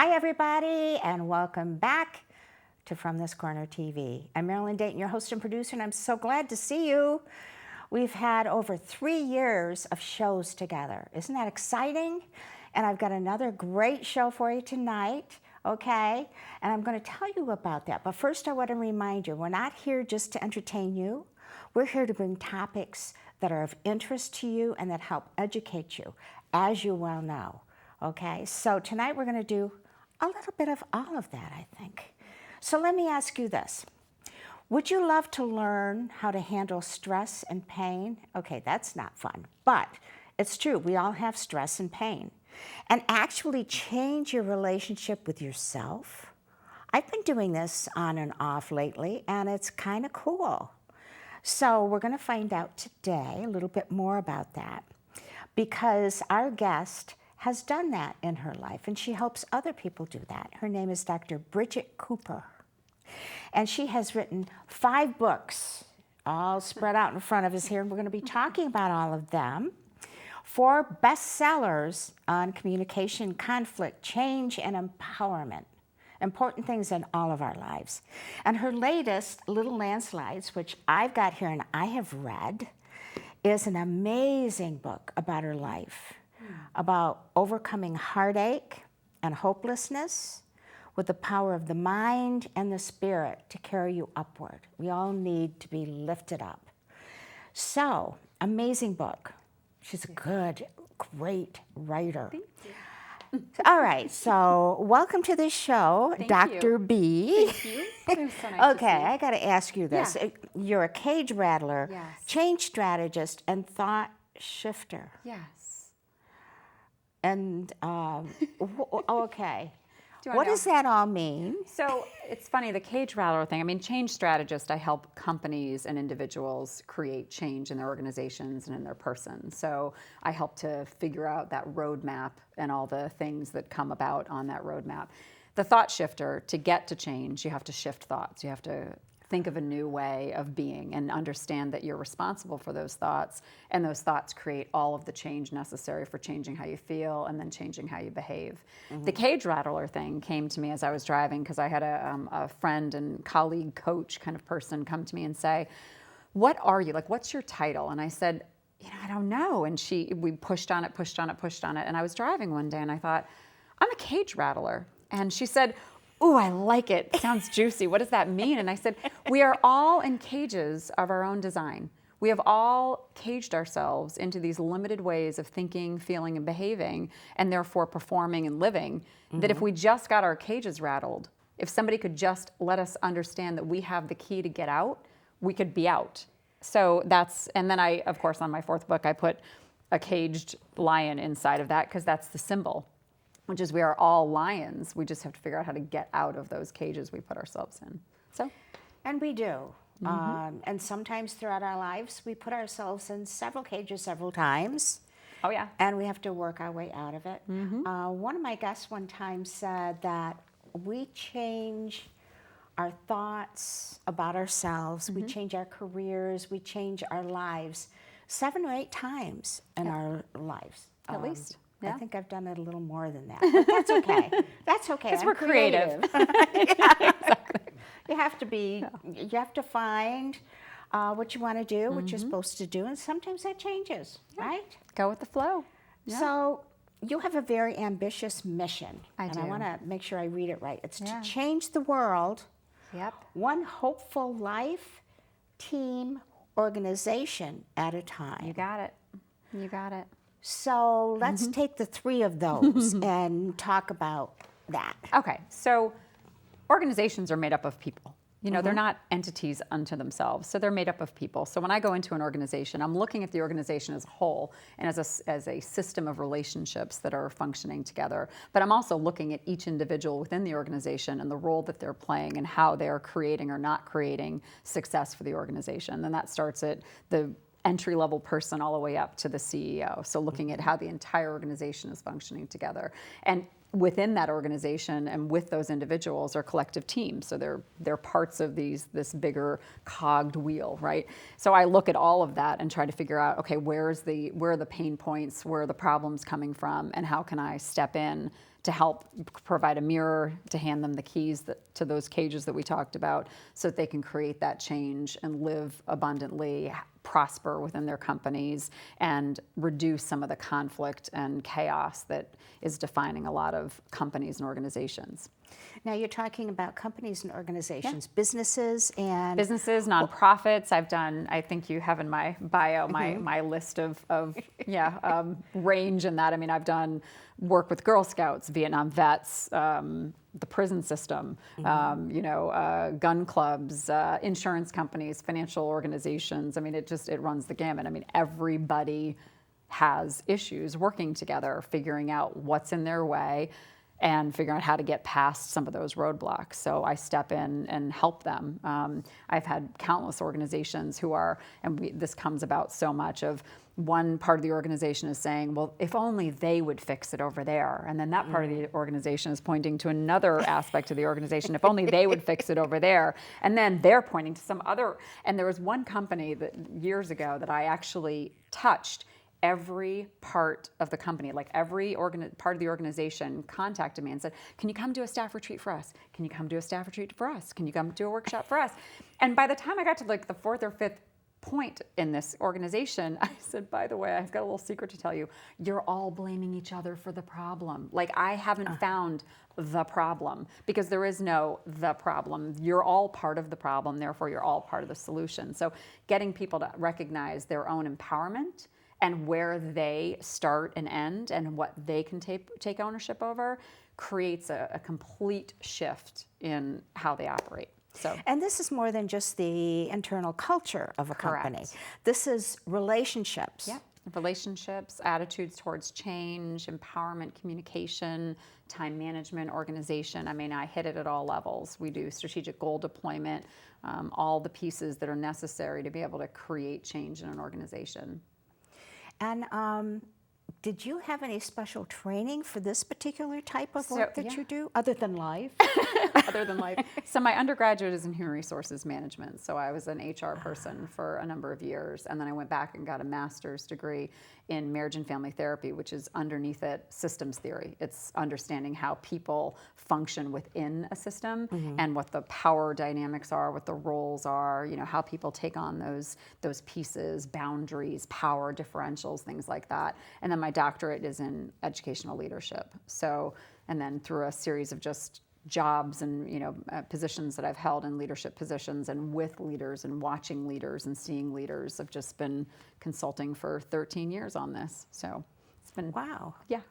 Hi, everybody, and welcome back to From This Corner TV. I'm Marilyn, Dayton, your host and producer, and I'm so glad to see you. We've had over 3 years of shows together. Isn't that exciting? And I've got another great show for you tonight, okay? And I'm going to tell you about that. But first, I want to remind you, we're not here just to entertain you. We're here to bring topics that are of interest to you and that help educate you, as you well know. Okay, so tonight we're going to do a little bit of all of that, I think. So let me ask you this. Would you love to learn how to handle stress and pain? Okay, that's not fun, but it's true. We all have stress and pain. And actually change your relationship with yourself. I've been doing this on and off lately, and it's kind of cool. So we're going to find out today a little bit more about that because our guest has done that in her life, and she helps other people do that. Her name is Dr. Bridget Cooper, and she has written 5 books, all spread out in front of us here, and we're going to be talking about all of them. 4 bestsellers on communication, conflict, change, and empowerment. Important things in all of our lives. And her latest, Little Landslides, which I've got here and I have read, is an amazing book about her life, about overcoming heartache and hopelessness with the power of the mind and the spirit to carry you upward. We all need to be lifted up. So, amazing book. She's a good, great writer. Thank you. All right, so welcome to the show, Thank Dr. you. B. Thank you. It was so nice Okay, to see you. I got to ask you this. Yeah. You're a cage rattler, Yes. change strategist, and thought shifter. Yes. And, okay. Do you wanna What know? does that all mean? So it's funny, the cage rattler thing. I mean, change strategist, I help companies and individuals create change in their organizations and in their person. So I help to figure out that roadmap and all the things that come about on that roadmap. The thought shifter, to get to change, you have to shift thoughts. You have to think of a new way of being and understand that you're responsible for those thoughts, and those thoughts create all of the change necessary for changing how you feel and then changing how you behave. The cage rattler thing came to me as I was driving because I had a friend and colleague coach kind of person come to me and say, what are you? Like, what's your title? And I said, I don't know. And we pushed on it, and I was driving one day and I thought, I'm a cage rattler. And she said, ooh, I like it. Sounds juicy. What does that mean? And I said, we are all in cages of our own design. We have all caged ourselves into these limited ways of thinking, feeling, and behaving, and therefore performing and living, that if we just got our cages rattled, if somebody could just let us understand that we have the key to get out, we could be out. So and then I, of course, on my 4th book, I put a caged lion inside of that because that's the symbol, which is we are all lions. We just have to figure out how to get out of those cages we put ourselves in. So, And we do. And sometimes throughout our lives, we put ourselves in several cages several times. oh yeah. And we have to work our way out of it. One of my guests one time said that we change our thoughts about ourselves, we change our careers, we change our lives 7 or 8 times in our lives. At least. Yeah. I think I've done it a little more than that, but that's okay. That's okay. Because I'm we're creative. Yeah, exactly. You have to find what you want to do, what you're supposed to do, and sometimes that changes, right? Go with the flow. Yeah. So you have a very ambitious mission. I do. I want to make sure I read it right. It's Yeah. to change the world, Yep. one hopeful life, team, organization at a time. You got it. You got it. So let's take the 3 of those and talk about that. Okay, so organizations are made up of people. They're not entities unto themselves, so they're made up of people. So when I go into an organization, I'm looking at the organization as a whole and as a system of relationships that are functioning together. But I'm also looking at each individual within the organization and the role that they're playing and how they're creating or not creating success for the organization. And that starts at the entry-level person all the way up to the CEO. So looking at how the entire organization is functioning together. And within that organization and with those individuals are collective teams. So they're parts of this bigger cogged wheel, right? So I look at all of that and try to figure out, okay, where are the pain points, where are the problems coming from, and how can I step in to help provide a mirror, to hand them the keys to those cages that we talked about, so that they can create that change and live abundantly, prosper within their companies, and reduce some of the conflict and chaos that is defining a lot of companies and organizations. Now you're talking about companies and organizations, businesses and... Businesses, nonprofits. I've done, I think you have in my bio, my list of range in that. I mean, I've done work with Girl Scouts, Vietnam vets, the prison system, gun clubs, insurance companies, financial organizations. I mean, it runs the gamut. I mean, everybody has issues working together, figuring out what's in their way, and figuring out how to get past some of those roadblocks. So I step in and help them. I've had countless organizations who are, and this comes about so much of, one part of the organization is saying, well, if only they would fix it over there. And then that part of the organization is pointing to another aspect of the organization, if only they would fix it over there. And then they're pointing to some other, and there was one company that years ago that I actually touched. Every part of the company, like every part of the organization contacted me and said, can you come do a staff retreat for us? Can you come do a staff retreat for us? Can you come do a workshop for us? And by the time I got to like the fourth or fifth point in this organization, I said, by the way, I've got a little secret to tell you. You're all blaming each other for the problem. Like, I haven't found the problem, because there is no the problem. You're all part of the problem, therefore you're all part of the solution. So getting people to recognize their own empowerment and where they start and end and what they can take ownership over creates a complete shift in how they operate. So, and this is more than just the internal culture of a company. This is relationships. Yeah, relationships, attitudes towards change, empowerment, communication, time management, organization. I mean, I hit it at all levels. We do strategic goal deployment, all the pieces that are necessary to be able to create change in an organization. And did you have any special training for this particular type of work that you do, other than life? Other than life. So my undergraduate is in human resources management. So I was an HR person for a number of years. And then I went back and got a master's degree in marriage and family therapy, which is underneath it systems theory. It's understanding how people function within a system and what the power dynamics are, what the roles are, you know, how people take on those pieces, boundaries, power differentials, things like that. And then my doctorate is in educational leadership. So, and then through a series of just jobs and positions that I've held in leadership positions and with leaders and watching leaders and seeing leaders, I've just been consulting for 13 years on this. So it's been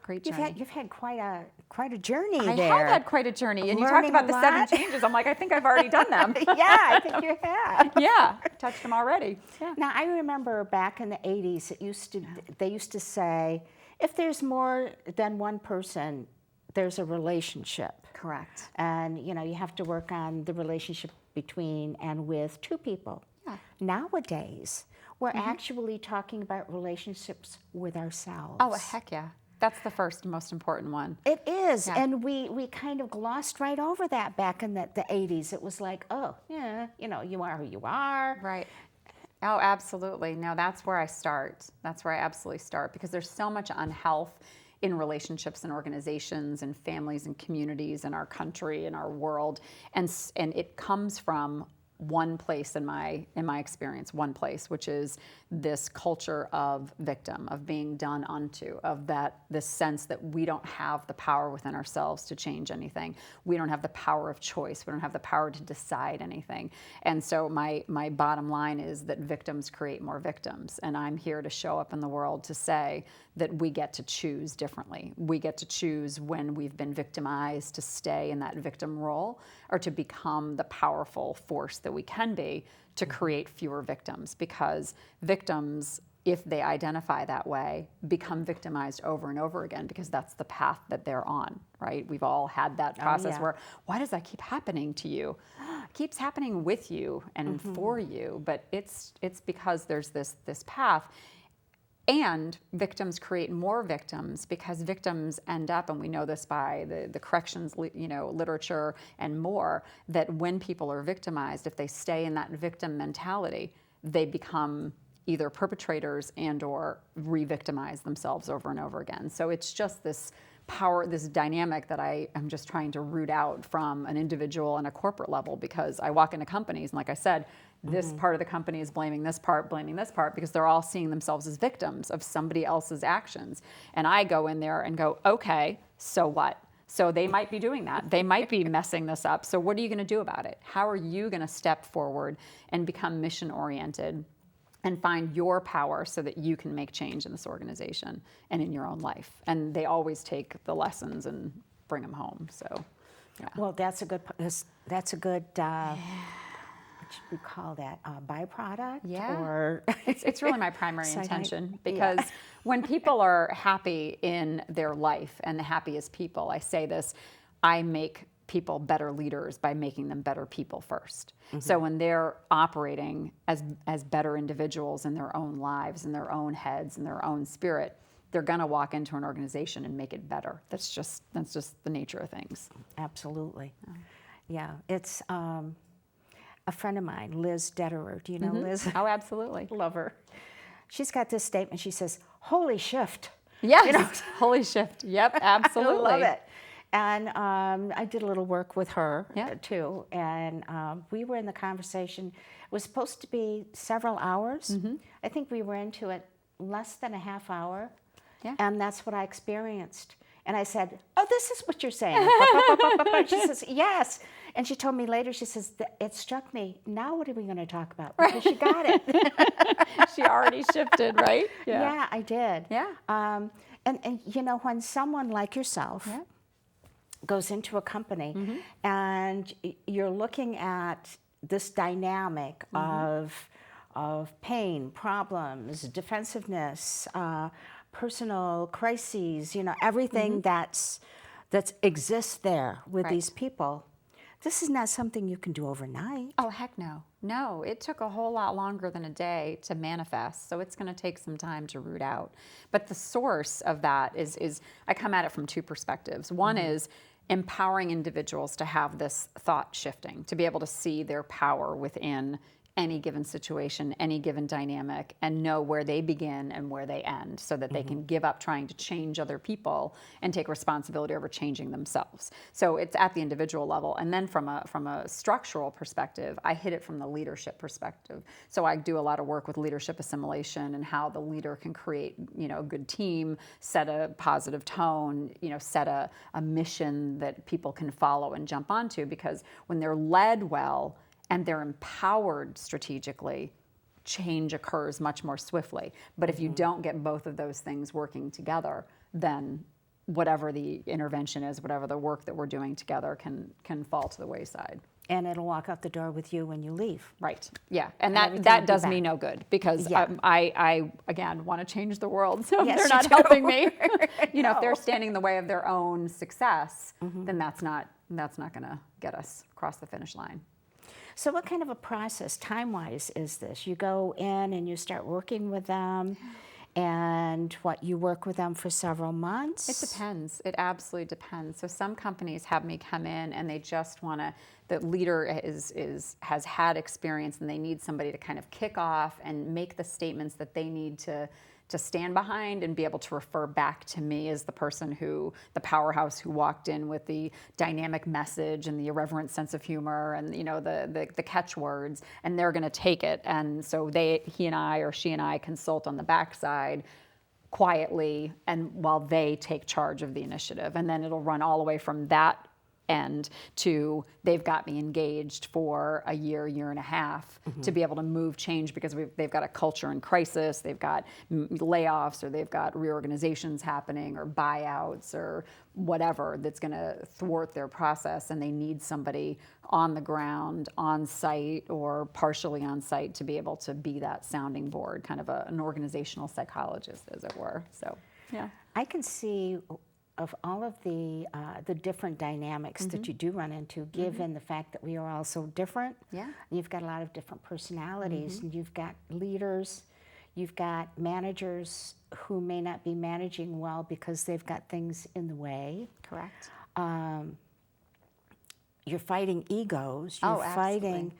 great journey. You've had quite a journey I there. have had quite a journey, and you talked about the 7 changes. I'm like, I think I've already done them. Yeah, I think you have. Yeah, touched them already. Yeah. Now I remember back in the 80s, they used to say, if there's more than one person, there's a relationship. Correct. And you have to work on the relationship between and with two people. Yeah. Nowadays, we're actually talking about relationships with ourselves. Oh, heck yeah. That's the first most important one. It is. Yeah. And we kind of glossed right over that back in the 80s. It was like, oh, yeah, you are who you are. Right. Oh, absolutely. No, that's where I start. That's where I absolutely start, because there's so much unhealth in relationships and organizations and families and communities in our country and our world, and it comes from one place in my experience, one place, which is this culture of victim, of being done unto, of this sense that we don't have the power within ourselves to change anything. We don't have the power of choice. We don't have the power to decide anything. And so my bottom line is that victims create more victims. And I'm here to show up in the world to say that we get to choose differently. We get to choose when we've been victimized to stay in that victim role, or to become the powerful force that we can be to create fewer victims, because victims, if they identify that way, become victimized over and over again, because that's the path that they're on, right? We've all had that process where, why does that keep happening to you? It keeps happening with you and for you, but it's because there's this path. And victims create more victims, because victims end up, and we know this by the corrections literature and more, that when people are victimized, if they stay in that victim mentality, they become either perpetrators and or re-victimize themselves over and over again. So it's just this power, this dynamic that I am just trying to root out from an individual and a corporate level, because I walk into companies and, like I said, this part of the company is blaming this part, because they're all seeing themselves as victims of somebody else's actions. And I go in there and go, okay, so what? So they might be doing that. They might be messing this up. So what are you going to do about it? How are you going to step forward and become mission oriented and find your power so that you can make change in this organization and in your own life? And they always take the lessons and bring them home. So, yeah. Well, that's a good, what should we call that, byproduct? Yeah. Or it's really my primary intention, yeah. because when people are happy in their life, and the happiest people, I say this, I make people better leaders by making them better people first. So when they're operating as better individuals in their own lives, in their own heads, in their own spirit, they're going to walk into an organization and make it better. That's just the nature of things. Absolutely. Yeah. It's a friend of mine, Liz Detterer. Do you know Liz? Oh, absolutely. Love her. She's got this statement. She says, "Holy shift." Yes. You know? Holy shift. Yep, absolutely. I love it. And I did a little work with her too. And we were in the conversation. It was supposed to be several hours. I think we were into it less than a half hour. Yeah. And that's what I experienced. And I said, "Oh, this is what you're saying." She says, "Yes." And she told me later, she says, "It struck me. Now what are we going to talk about?" Because she got it. She already shifted, right? Yeah, I did. Yeah. And you know, when someone like yourself goes into a company and you're looking at this dynamic of pain, problems, defensiveness, personal crises, you know, everything that exists there with these people. This is not something you can do overnight. Oh, heck no. No, it took a whole lot longer than a day to manifest, so it's going to take some time to root out. But the source of that is I come at it from two perspectives. One is empowering individuals to have this thought shifting, to be able to see their power within any given situation, any given dynamic, and know where they begin and where they end, so that they can give up trying to change other people and take responsibility over changing themselves. So it's at the individual level. And then from a structural perspective, I hit it from the leadership perspective. So I do a lot of work with leadership assimilation and how the leader can create, you know, a good team, set a positive tone, you know, set a mission that people can follow and jump onto, because when they're led well, and they're empowered strategically, change occurs much more swiftly. But if you don't get both of those things working together, then whatever the intervention is, whatever the work that we're doing together can fall to the wayside. And it'll walk out the door with you when you leave. Right. Yeah. And that does me no good, because I again want to change the world. So if they're not helping me, you know, if they're standing in the way of their own success, then that's not going to get us across the finish line. So what kind of a process, time-wise, is this? You go in and you start working with them, and you work with them for several months? It depends. It absolutely depends. So some companies have me come in and they just want to, the leader has had experience and they need somebody to kind of kick off and make the statements that they need to stand behind and be able to refer back to me as the person the powerhouse who walked in with the dynamic message and the irreverent sense of humor and, you know, the catchwords, and they're going to take it. And so he and I, or she and I, consult on the backside quietly, and while they take charge of the initiative. And then it'll run all the way from that end to they've got me engaged for a year and a half to be able to move change, because they've got a culture in crisis, they've got layoffs, or they've got reorganizations happening, or buyouts, or whatever that's going to thwart their process, and they need somebody on the ground, on site, or partially on site to be able to be that sounding board, kind of an organizational psychologist, as it were. So, yeah. I can see of all of the different dynamics that you do run into, given the fact that we are all so different. Yeah. You've got a lot of different personalities, and you've got leaders, you've got managers who may not be managing well because they've got things in the way. Correct. You're fighting egos, you're fighting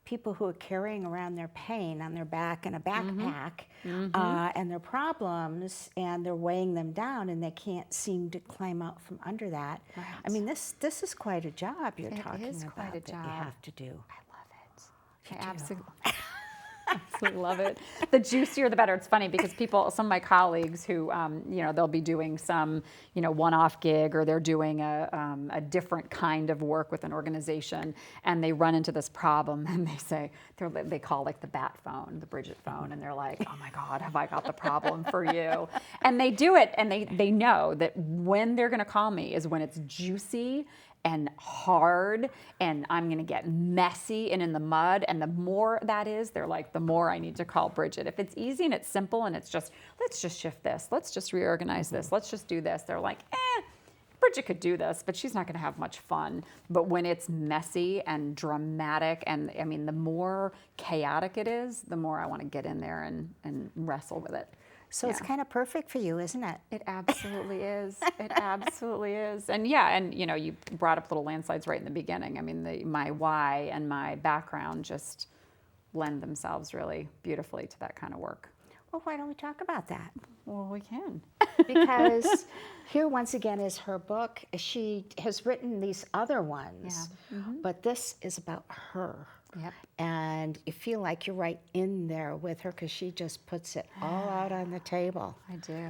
people who are carrying around their pain on their back in a backpack and their problems, and they're weighing them down, and they can't seem to climb out from under that. Right. I mean, this is quite a job you're talking is about quite a that you job. have to do. I love it. I absolutely love it. The juicier, the better. It's funny because some of my colleagues who, they'll be doing some, one-off gig, or they're doing a different kind of work with an organization, and they run into this problem, and they call like the bat phone, the Bridget phone, and they're like, oh my God, have I got the problem for you? And they do it, and they know that when they're going to call me is when it's juicy and hard, and I'm going to get messy and in the mud. And the more that is, they're like, the more I need to call Bridget. If it's easy and it's simple and it's just, let's just shift this, let's just reorganize this, let's just do this, they're like, Bridget could do this, but she's not going to have much fun. But when it's messy and dramatic, and I mean, the more chaotic it is, the more I want to get in there and wrestle with it. So it's kind of perfect for you, isn't it? It absolutely is. It absolutely is. And you brought up little landslides right in the beginning. I mean, my why and my background just lend themselves really beautifully to that kind of work. Well, why don't we talk about that? Well, we can. Because here, once again, is her book. She has written these other ones, but this is about her. Yep. And you feel like you're right in there with her because she just puts it all out on the table. I do.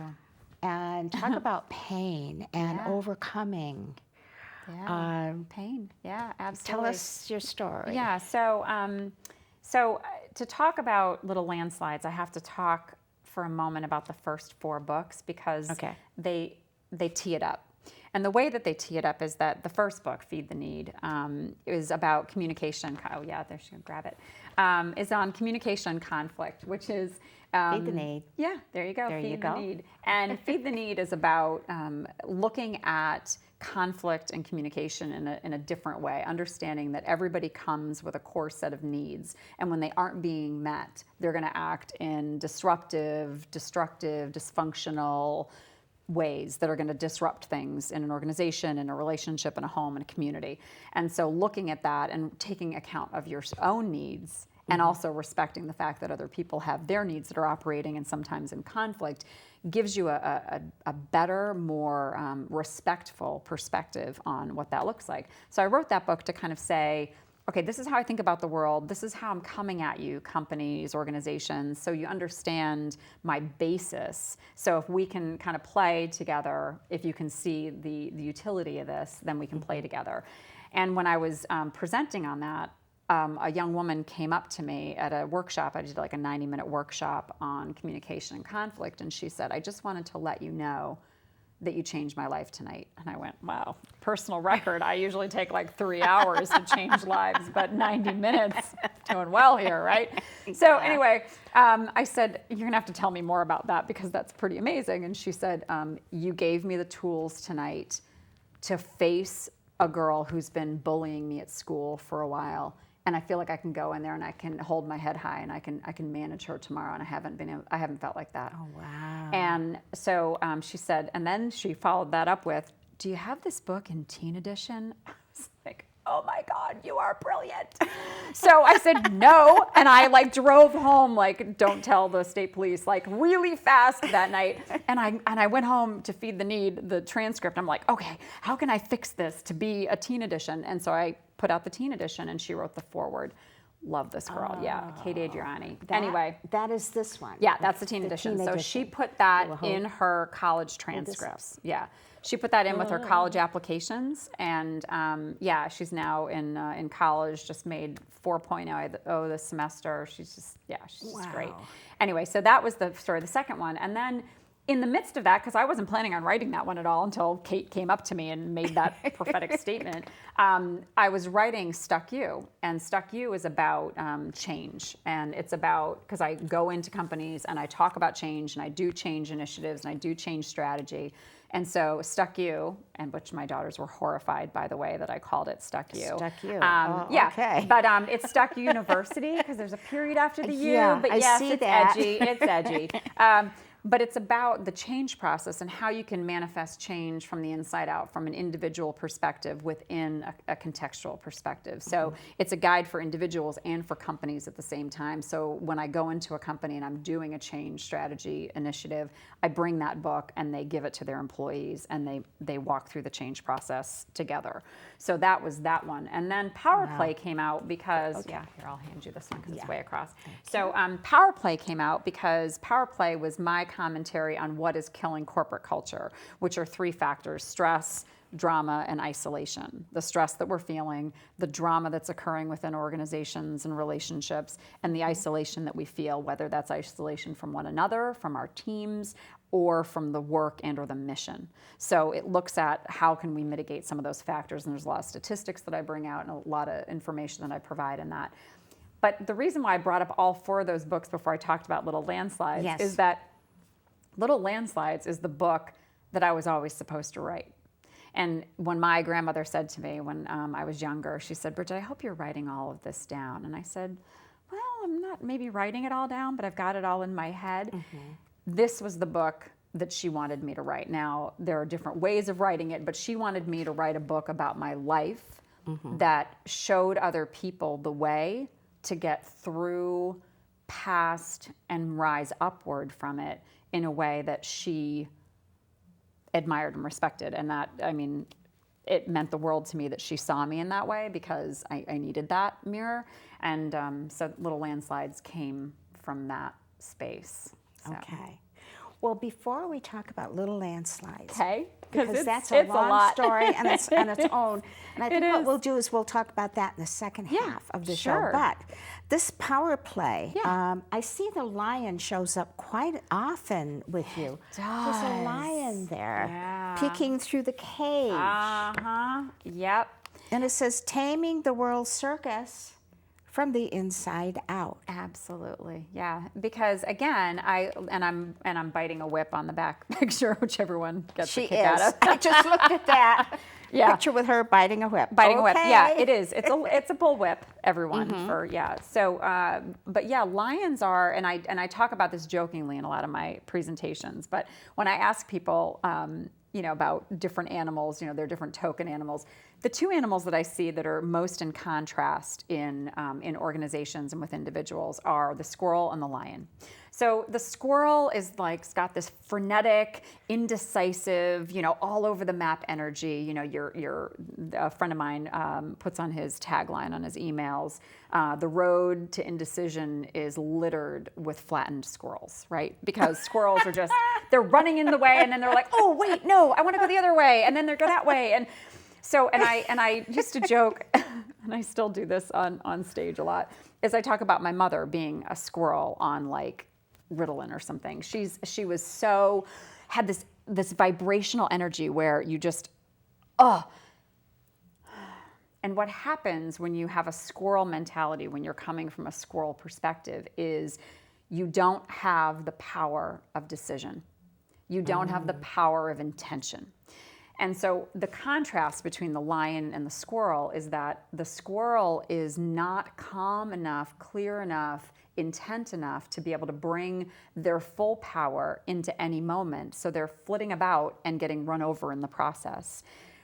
And talk about pain and overcoming. Yeah. Pain. Yeah, absolutely. Tell us your story. Yeah. So, to talk about little landslides, I have to talk for a moment about the first 4 books because they tee it up. And the way that they tee it up is that the first book, Feed the Need, is about communication. Oh, yeah, there she can grab it. Is on communication conflict, which is... Feed the Need. Yeah, there you go. There Feed you the go. Need. And Feed the Need is about looking at conflict and communication in a different way, understanding that everybody comes with a core set of needs. And when they aren't being met, they're going to act in disruptive, destructive, dysfunctional ways that are going to disrupt things in an organization, in a relationship, in a home, in a community. And so looking at that and taking account of your own needs and also respecting the fact that other people have their needs that are operating and sometimes in conflict gives you a better, more respectful perspective on what that looks like. So I wrote that book to kind of say, okay, this is how I think about the world. This is how I'm coming at you, companies, organizations, so you understand my basis. So if we can kind of play together, if you can see the utility of this, then we can play together. And when I was presenting on that, a young woman came up to me at a workshop. I did like a 90-minute workshop on communication and conflict, and she said, I just wanted to let you know that you changed my life tonight. And I went, wow, personal record. I usually take like 3 hours to change lives, but 90 minutes, doing well here, right? So anyway, I said, you're gonna have to tell me more about that because that's pretty amazing. And she said, you gave me the tools tonight to face a girl who's been bullying me at school for a while. And I feel like I can go in there and I can hold my head high and I can manage her tomorrow. And I haven't felt like that. Oh, wow. And so she said, and then she followed that up with, do you have this book in teen edition? I was like, oh my God, you are brilliant. So I said no, and I like drove home, like don't tell the state police, like really fast that night. And I went home to Feed the Need, the transcript. I'm like, okay, how can I fix this to be a teen edition? And so I put out the teen edition, and she wrote the foreword. Love this girl, yeah, Kate Adriani. Anyway. That is this one. Yeah, that's the teen edition. So she put that in her college transcripts. Yeah, she put that in with her college applications, and yeah, she's now in college. Just made 4.0 this semester. She's just just great. Anyway, so that was the story. The second one, and then in the midst of that, because I wasn't planning on writing that one at all until Kate came up to me and made that prophetic statement, I was writing Stuck You. And Stuck You is about change. And it's about, because I go into companies and I talk about change and I do change initiatives and I do change strategy. And so Stuck You, and which my daughters were horrified, by the way, that I called it Stuck You. Stuck You. Yeah, okay. But it's Stuck University because there's a period after the U. Yeah, but I yes, see it's that. edgy. It's edgy. But it's about the change process and how you can manifest change from the inside out, from an individual perspective within a contextual perspective. So it's a guide for individuals and for companies at the same time. So when I go into a company and I'm doing a change strategy initiative, I bring that book and they give it to their employees and they walk through the change process together. So that was that one. And then Power Play came out because, here, I'll hand you this one because it's way across. So Power Play came out because Power Play was my commentary on what is killing corporate culture, which are 3 factors: stress, drama, and isolation. The stress that we're feeling, the drama that's occurring within organizations and relationships, and the isolation that we feel, whether that's isolation from one another, from our teams, or from the work and or the mission. So it looks at how can we mitigate some of those factors, and there's a lot of statistics that I bring out and a lot of information that I provide in that. But the reason why I brought up all 4 of those books before I talked about Little Landslides is that Little Landslides is the book that I was always supposed to write. And when my grandmother said to me when I was younger, she said, "Bridget, I hope you're writing all of this down." And I said, "Well, I'm not maybe writing it all down, but I've got it all in my head." This was the book that she wanted me to write. Now, there are different ways of writing it, but she wanted me to write a book about my life that showed other people the way to get through, past, and rise upward from it in a way that she admired and respected. And that, I mean, it meant the world to me that she saw me in that way because I needed that mirror. And so Little Landslides came from that space. So. Okay. Well, before we talk about Little Landslides, because that's a long story and it's on its own. And I think what is. we'll do is we'll talk about that in the second half of the show. But this Power Play, I see the lion shows up quite often with you. There's a lion there peeking through the cage. Yep. And it says, "Taming the World Circus from the inside out." Absolutely, yeah. Because again, I'm biting a whip on the back picture, which everyone gets a kick out of. I just looked at that picture with her biting a whip. Biting a whip, yeah, it is. It's a bull whip, everyone. So, but yeah, lions are, and I talk about this jokingly in a lot of my presentations. But when I ask people, about different animals, they're different token animals. The 2 animals that I see that are most in contrast in organizations and with individuals are the squirrel and the lion. So the squirrel is it's got this frenetic, indecisive, all over the map energy. A friend of mine puts on his tagline on his emails, "The road to indecision is littered with flattened squirrels," right? Because squirrels are just, they're running in the way and then they're like, "Oh, wait, no, I want to go the other way." And then they go that way. And so, and I used to joke, and I still do this on stage a lot, is I talk about my mother being a squirrel on Ritalin or something. She was so, had this vibrational energy where you just, And what happens when you have a squirrel mentality, when you're coming from a squirrel perspective, is you don't have the power of decision. You don't have the power of intention. And so the contrast between the lion and the squirrel is that the squirrel is not calm enough, clear enough, intent enough to be able to bring their full power into any moment. So they're flitting about and getting run over in the process.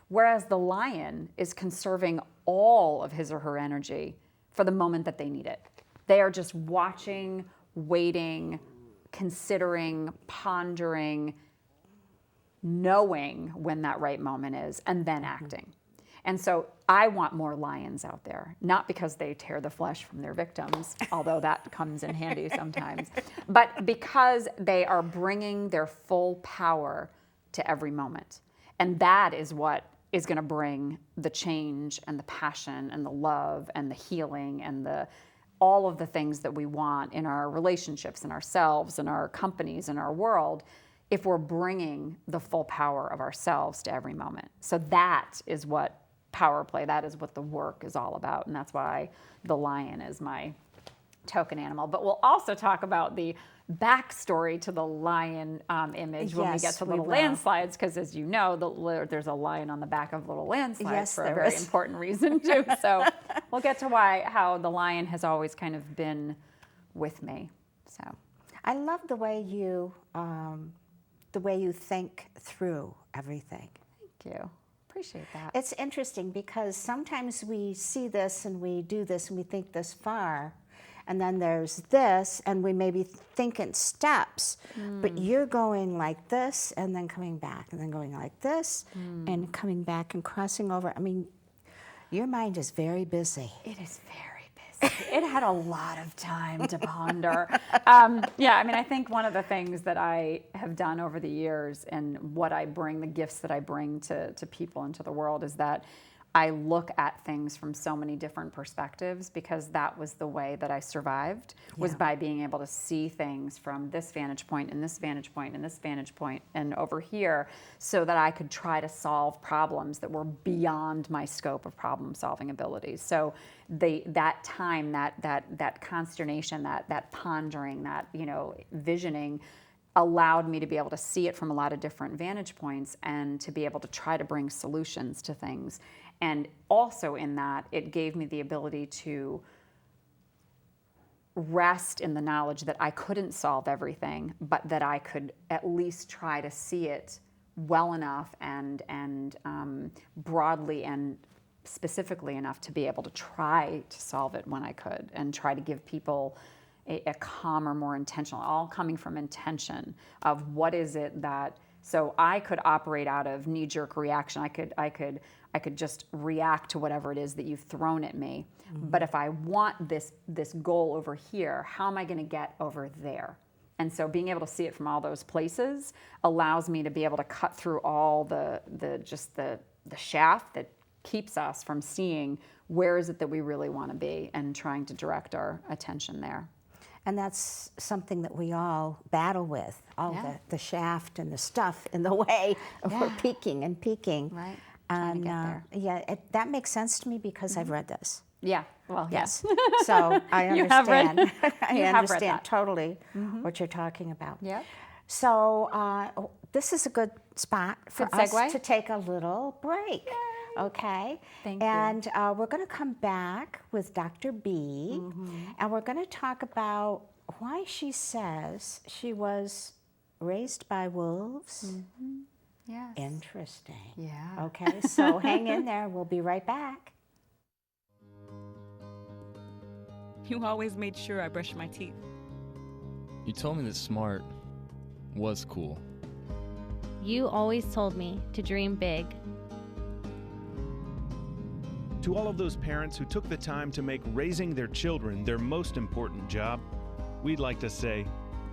Whereas the lion is conserving all of his or her energy for the moment that they need it. They are just watching, waiting, considering, pondering, knowing when that right moment is, and then acting. And so I want more lions out there, not because they tear the flesh from their victims, although that comes in handy sometimes, but because they are bringing their full power to every moment. And that is what is going to bring the change and the passion and the love and the healing and all of the things that we want in our relationships and ourselves and our companies and our world, if we're bringing the full power of ourselves to every moment. So that is what Power Play, that is what the work is all about. And that's why the lion is my token animal. But we'll also talk about the backstory to the lion image when we get to Little Landslides, because as you know, there's a lion on the back of Little Landslides for a very important reason too. So we'll get to how the lion has always kind of been with me. So I love the way you think through everything. Thank you. Appreciate that. It's interesting because sometimes we see this and we do this and we think this far, and then there's this, and we maybe think in steps, but you're going like this and then coming back and then going like this and coming back and crossing over. I mean, your mind is very busy. It is very busy. It had a lot of time to ponder. Yeah, I mean, I think one of the things that I have done over the years and what I bring, the gifts that I bring to people and to the world, is that I look at things from so many different perspectives, because that was the way that I survived, was by being able to see things from this vantage point and this vantage point and this vantage point and over here, so that I could try to solve problems that were beyond my scope of problem solving abilities. So that time, that consternation, that pondering, that visioning allowed me to be able to see it from a lot of different vantage points and to be able to try to bring solutions to things. And also in that, it gave me the ability to rest in the knowledge that I couldn't solve everything, but that I could at least try to see it well enough and broadly and specifically enough to be able to try to solve it when I could, and try to give people a calmer, more intentional, all coming from intention of what is it that, so I could operate out of knee-jerk reaction. I could just react to whatever it is that you've thrown at me. But if I want this goal over here, how am I going to get over there? And so being able to see it from all those places allows me to be able to cut through all the shaft that keeps us from seeing where is it that we really want to be and trying to direct our attention there. And that's something that we all battle with, all the shaft and the stuff in the way of we're peaking and peaking. Right. And that makes sense to me because I've read this. Yeah. Well, yes. So I understand. You have read, I you have read understand that. totally what you're talking about. Yeah. So this is a good spot for Good us segue. to take a little break. Okay. Thank you. And we're going to come back with Dr. B, and we're going to talk about why she says she was raised by wolves. Yes. Interesting. Yeah. Okay, so hang in there. We'll be right back. You always made sure I brushed my teeth. You told me that smart was cool. You always told me to dream big. To all of those parents who took the time to make raising their children their most important job, we'd like to say,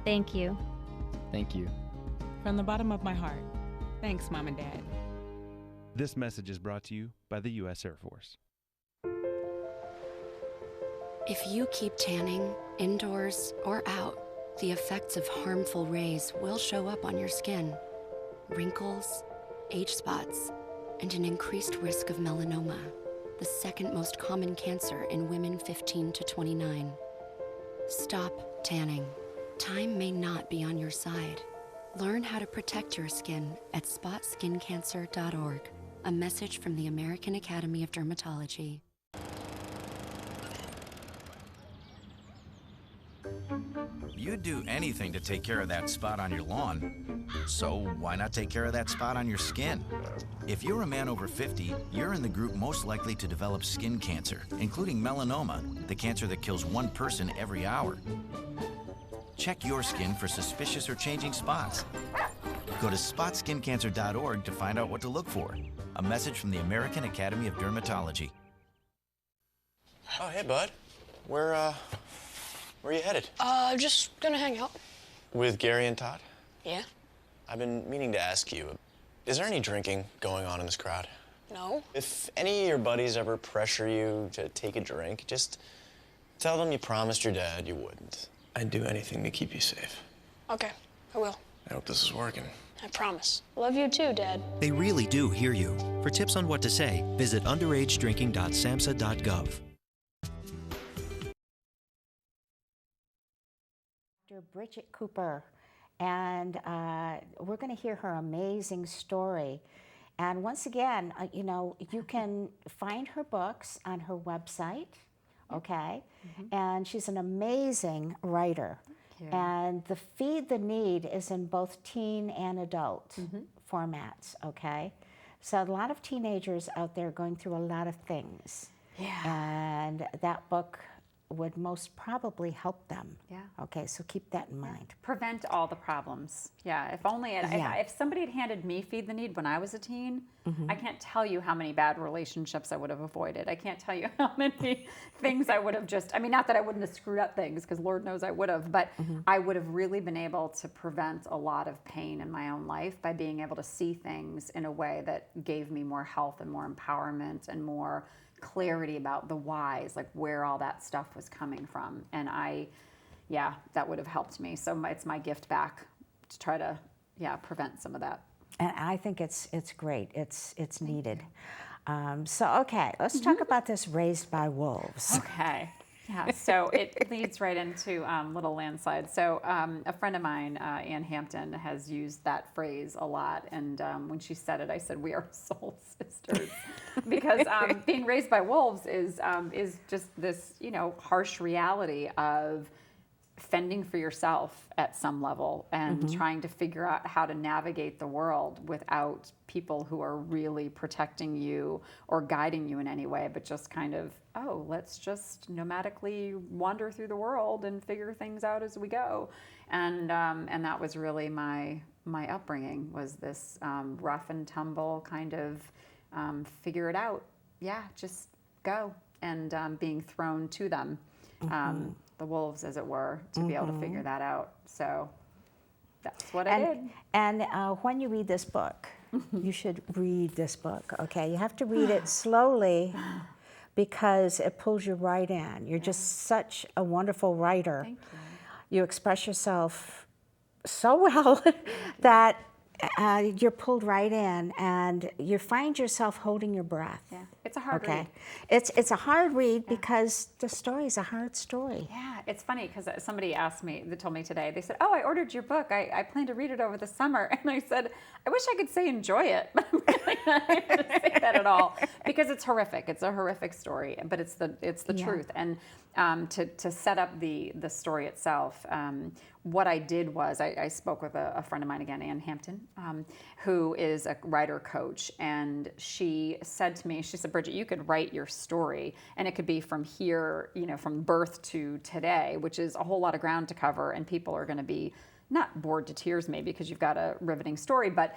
Thank you. Thank you. From the bottom of my heart, thanks, Mom and Dad. this message is brought to you by the U.S. Air Force. If you keep tanning, indoors or out, the effects of harmful rays will show up on your skin. Wrinkles, age spots, and an increased risk of melanoma, the second most common cancer in women 15 to 29. Stop tanning. Time may not be on your side. Learn how to protect your skin at spotskincancer.org. A message from the American Academy of Dermatology. You'd do anything to take care of that spot on your lawn. So why not take care of that spot on your skin? If you're a man over 50, you're in the group most likely to develop skin cancer, including melanoma, the cancer that kills one person every hour. Check your skin for suspicious or changing spots. Go to spotskincancer.org to find out what to look for. A message from the American Academy of Dermatology. Oh, hey, bud. Where are you headed? Just gonna hang out. With Gary and Todd? Yeah? I've been meaning to ask you, is there any drinking going on in this crowd? No? If any of your buddies ever pressure you to take a drink, just tell them you promised your dad you wouldn't. I'd do anything to keep you safe. Okay, I will. I hope this is working. I promise. Love you too, Dad. They really do hear you. For tips on what to say, visit underagedrinking.samhsa.gov. Dr. Bridget Cooper, and we're going to hear her amazing story. And once again, you know, you can find her books on her website, okay? And she's an amazing writer. you. And the Feed the Need is in both teen and adult formats, okay? So a lot of teenagers out there going through a lot of things. Yeah. And that book would most probably help them. Yeah. Okay, so keep that in mind. Prevent all the problems. Yeah, if only if somebody had handed me Feed the Need when I was a teen, I can't tell you how many bad relationships I would have avoided. I can't tell you how many things I would have just, I mean, not that I wouldn't have screwed up things, because Lord knows I would have, but I would have really been able to prevent a lot of pain in my own life by being able to see things in a way that gave me more health and more empowerment and more clarity about the whys, like where all that stuff was coming from. And that would have helped me. So it's my gift back to try to, prevent some of that. And I think it's great. It's needed. Okay, let's talk about this Raised by Wolves. Okay. Yeah, so it leads right into Little Landslide. So a friend of mine, Ann Hampton, has used that phrase a lot. And when she said it, I said, we are soul sisters. Because being raised by wolves is just this, harsh reality of fending for yourself at some level and trying to figure out how to navigate the world without people who are really protecting you or guiding you in any way, but just kind of, let's just nomadically wander through the world and figure things out as we go. And that was really my upbringing, was this rough and tumble kind of figure it out. Yeah, just go, and being thrown to them. The wolves, as it were, to be able to figure that out. So that's what I did. And when you read this book, you should read this book, okay? You have to read it slowly because it pulls you right in. You're just such a wonderful writer. Thank you. You express yourself so well that you're pulled right in, and you find yourself holding your breath. Yeah, it's a hard read. It's a hard read because the story is a hard story. Yeah, it's funny because somebody asked me, they told me today, they said, I ordered your book. I plan to read it over the summer. And I said, I wish I could say enjoy it, but I'm really not able to say that at all, because it's horrific. It's a horrific story, but it's the truth. And to set up the story itself, what I did was I spoke with a friend of mine again, Ann Hampton, who is a writer coach, and she said to me, she said, Bridget, you could write your story, and it could be from here, from birth to today, which is a whole lot of ground to cover, and people are going to be not bored to tears maybe because you've got a riveting story, but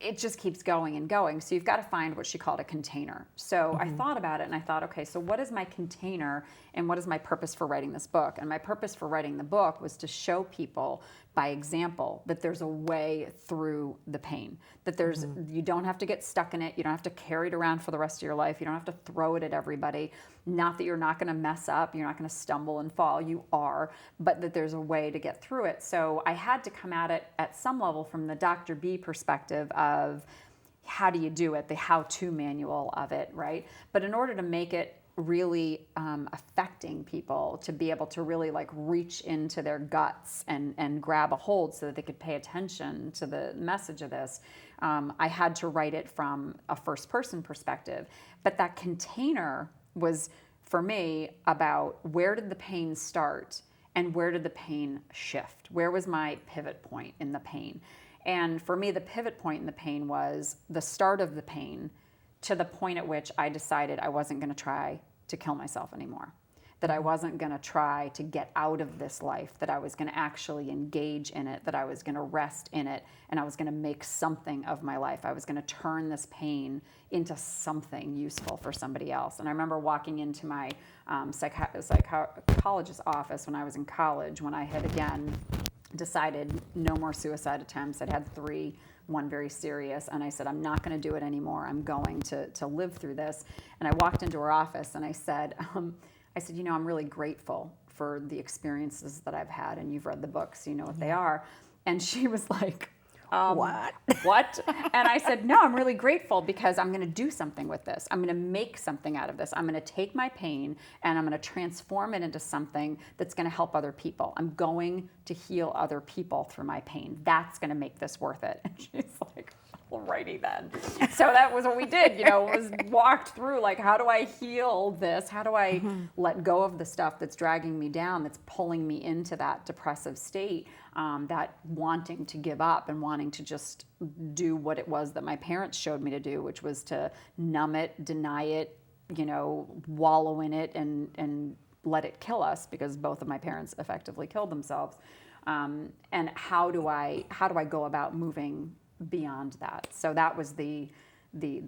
it just keeps going and going. So you've got to find what she called a container. So I thought about it, and I thought, okay, so what is my container and what is my purpose for writing this book? And my purpose for writing the book was to show people by example that there's a way through the pain, that there's you don't have to get stuck in it. You don't have to carry it around for the rest of your life. You don't have to throw it at everybody. Not that you're not going to mess up. You're not going to stumble and fall. You are, but that there's a way to get through it. So I had to come at it at some level from the Dr. B perspective of how do you do it, the how-to manual of it, right? But in order to make it really affecting people, to be able to really like reach into their guts and grab a hold so that they could pay attention to the message of this, I had to write it from a first person perspective. But that container was, for me, about where did the pain start and where did the pain shift? Where was my pivot point in the pain? And for me, the pivot point in the pain was the start of the pain to the point at which I decided I wasn't going to try to kill myself anymore, that I wasn't going to try to get out of this life, that I was going to actually engage in it, that I was going to rest in it, and I was going to make something of my life. I was going to turn this pain into something useful for somebody else. And I remember walking into my psychologist's office when I was in college, when I had again decided no more suicide attempts. I'd had 3, one very serious, and I said, I'm not going to do it anymore. I'm going to live through this. And I walked into her office and I said, I'm really grateful for the experiences that I've had, and you've read the books, you know what they are. And she was like, what? And I said, no, I'm really grateful because I'm going to do something with this. I'm going to make something out of this. I'm going to take my pain and I'm going to transform it into something that's going to help other people. I'm going to heal other people through my pain. That's going to make this worth it. And she's like, Alrighty then. So that was what we did, was walked through, like, how do I heal this? How do I let go of the stuff that's dragging me down, that's pulling me into that depressive state, that wanting to give up and wanting to just do what it was that my parents showed me to do, which was to numb it, deny it, wallow in it and let it kill us, because both of my parents effectively killed themselves. And how do I go about moving beyond that? So that was the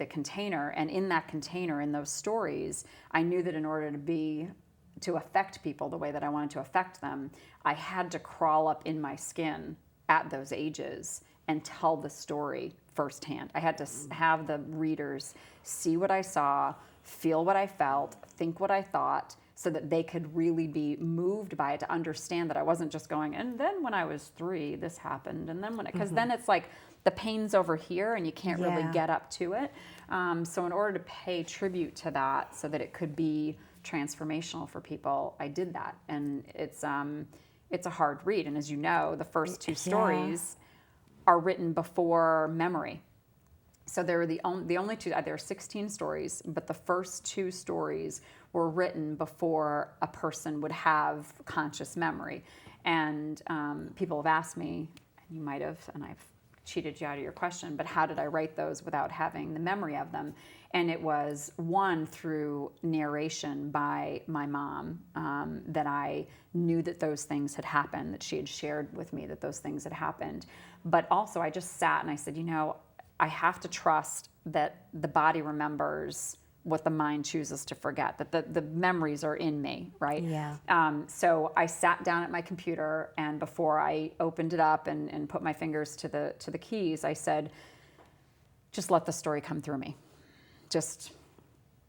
container, and in that container, in those stories, I knew that in order to affect people the way that I wanted to affect them, I had to crawl up in my skin at those ages and tell the story firsthand. I had to have the readers see what I saw, feel what I felt, think what I thought, so that they could really be moved by it, to understand that I wasn't just going, and then when I was 3, this happened, and then because then it's like the pain's over here and you can't really get up to it. So in order to pay tribute to that so that it could be transformational for people, I did that. And it's a hard read. And as you know, the first 2 stories are written before memory. So there were the only 2, there are 16 stories, but the first 2 stories were written before a person would have conscious memory. And people have asked me, and you might have, and I've cheated you out of your question, but how did I write those without having the memory of them? And it was, one, through narration by my mom, that I knew that those things had happened, that she had shared with me that those things had happened. But also I just sat and I said, I have to trust that the body remembers what the mind chooses to forget, that the memories are in me, right? Yeah. So I sat down at my computer, and before I opened it up and put my fingers to the keys, I said, just let the story come through me. Just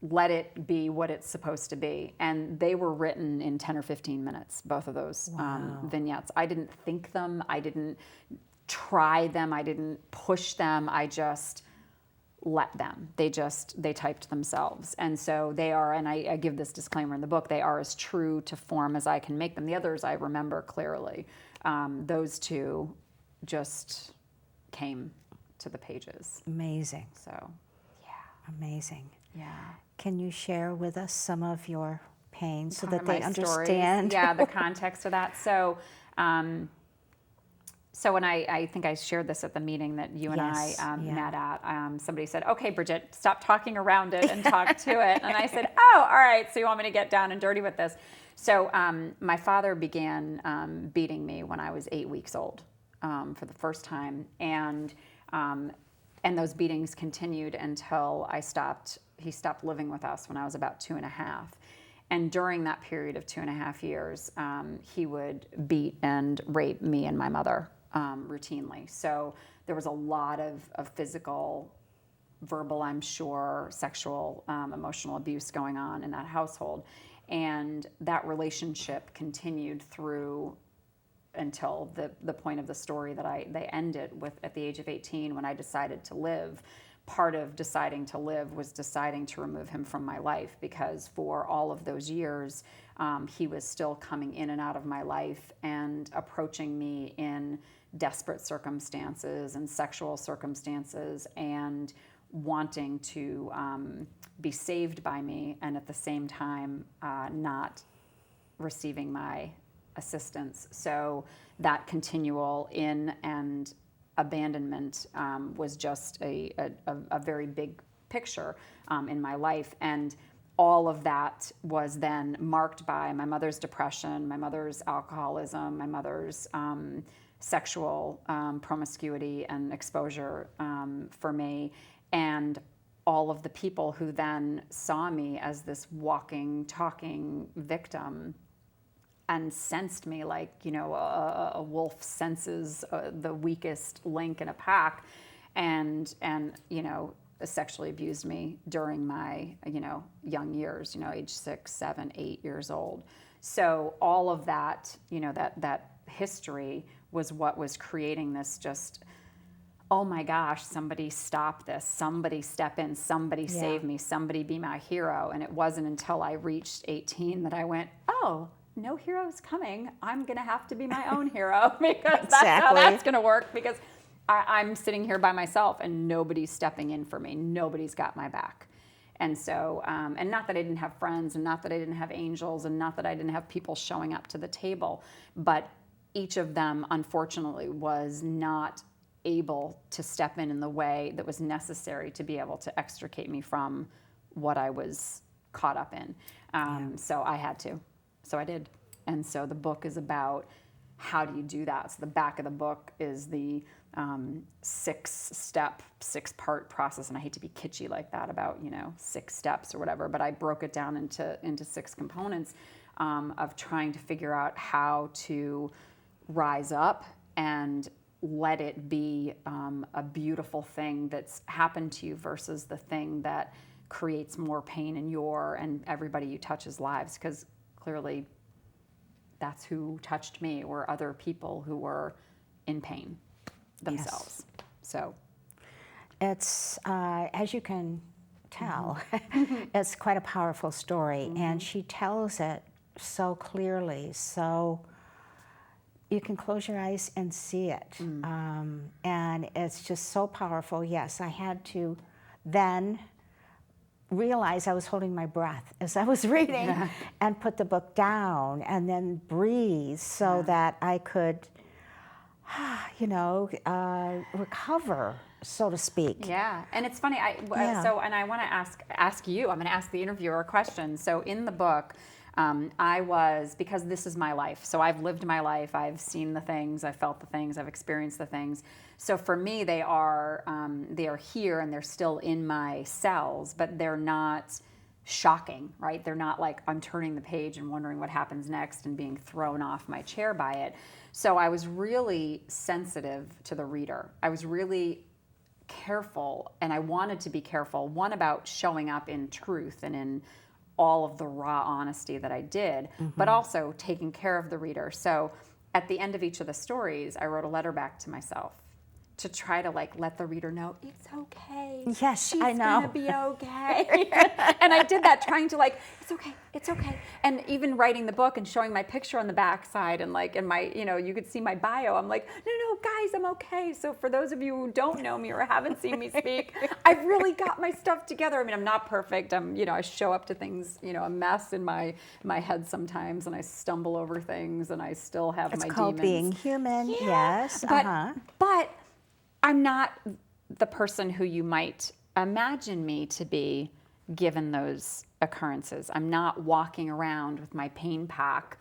let it be what it's supposed to be. And they were written in 10 or 15 minutes, both of those vignettes. I didn't think them. I didn't try them. I didn't push them. I just let them. They typed themselves. And so they are, and I give this disclaimer in the book, they are as true to form as I can make them. The others I remember clearly. Those 2 just came to the pages. Amazing. So, amazing. Yeah. Can you share with us some of your pain so that My they stories. understand? Yeah, the context of that. So, so when I think I shared this at the meeting that you and I met at, somebody said, okay, Bridget, stop talking around it and talk to it. And I said, oh, all right, so you want me to get down and dirty with this. So my father began beating me when I was 8 weeks old for the first time. And those beatings continued until he stopped living with us when I was about 2.5. And during that period of 2.5 years, he would beat and rape me and my mother routinely. So there was a lot of physical, verbal, I'm sure, sexual, emotional abuse going on in that household. And that relationship continued through until the point of the story that they ended with at the age of 18, when I decided to live. Part of deciding to live was deciding to remove him from my life, because for all of those years, he was still coming in and out of my life and approaching me in desperate circumstances and sexual circumstances, and wanting to be saved by me, and at the same time not receiving my assistance. So that continual in and abandonment was just a very big picture in my life. And all of that was then marked by my mother's depression, my mother's alcoholism, my mother's sexual promiscuity and exposure for me, and all of the people who then saw me as this walking, talking victim and sensed me like, a wolf senses the weakest link in a pack, and sexually abused me during my, young years, age 6, 7, 8 years old. So all of that, that history was what was creating this just, oh my gosh, somebody stop this, somebody step in, somebody save me, somebody be my hero. And it wasn't until I reached 18 that I went, oh, no hero's coming. I'm going to have to be my own hero, because that's how that's going to work, because I'm sitting here by myself and nobody's stepping in for me. Nobody's got my back. And so, and not that I didn't have friends, and not that I didn't have angels, and not that I didn't have people showing up to the table, but each of them, unfortunately, was not able to step in the way that was necessary to be able to extricate me from what I was caught up in. So I had to. So I did. And so the book is about how do you do that. So the back of the book is the 6-step, 6-part process. And I hate to be kitschy like that about, 6 steps or whatever, but I broke it down into 6 components of trying to figure out how to rise up and let it be a beautiful thing that's happened to you versus the thing that creates more pain in your and everybody you touch's lives, because clearly that's who touched me, were other people who were in pain themselves. Yes. So it's, as you can tell, it's quite a powerful story, and she tells it so clearly, so you can close your eyes and see it. And it's just so powerful. Yes, I had to then realize I was holding my breath as I was reading and put the book down and then breathe so that I could, recover, so to speak. Yeah, and it's funny, so, and I want to ask you, I'm going to ask the interviewer a question. So in the book, because this is my life. So I've lived my life. I've seen the things. I've felt the things. I've experienced the things. So for me, they are here and they're still in my cells, but they're not shocking, right? They're not like I'm turning the page and wondering what happens next and being thrown off my chair by it. So I was really sensitive to the reader. I was really careful, and I wanted to be careful, one, about showing up in truth and in all of the raw honesty that I did, but also taking care of the reader. So at the end of each of the stories, I wrote a letter back to myself to try to let the reader know it's okay. Yes, she's I know. Gonna be okay. And I did that, trying to it's okay. And even writing the book and showing my picture on the back side and and my, you could see my bio. I'm like, no, guys, I'm okay. So for those of you who don't know me or haven't seen me speak, I've really got my stuff together. I mean, I'm not perfect. I show up to things, a mess in my head sometimes, and I stumble over things, and I still have my demons. It's called being human. Yeah, Yes. But I'm not the person who you might imagine me to be given those occurrences. I'm not walking around with my pain pack,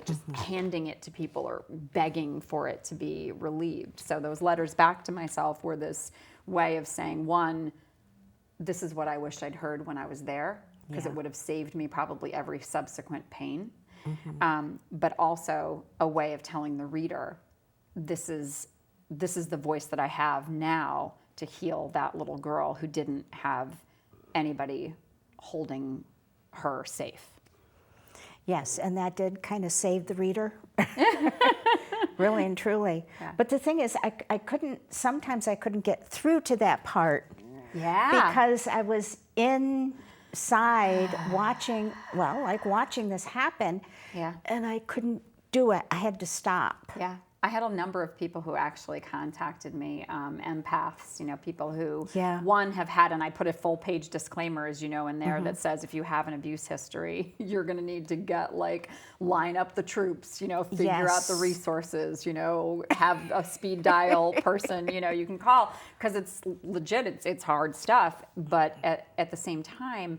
just handing it to people or begging for it to be relieved. So those letters back to myself were this way of saying, one, this is what I wished I'd heard when I was there, because it would have saved me probably every subsequent pain. But also a way of telling the reader, this is the voice that I have now to heal that little girl who didn't have anybody holding her safe. Yes, and that did kind of save the reader, really and truly. Yeah. But the thing is, sometimes I couldn't get through to that part. Yeah. Because I was inside watching this happen. Yeah. And I couldn't do it. I had to stop. Yeah. I had a number of people who actually contacted me, empaths, people who, one, have had, and I put a full-page disclaimer, as you know, in there that says if you have an abuse history, you're going to need to line up the troops, figure out the resources, have a speed dial person, you can call, because it's legit, it's hard stuff, but at the same time,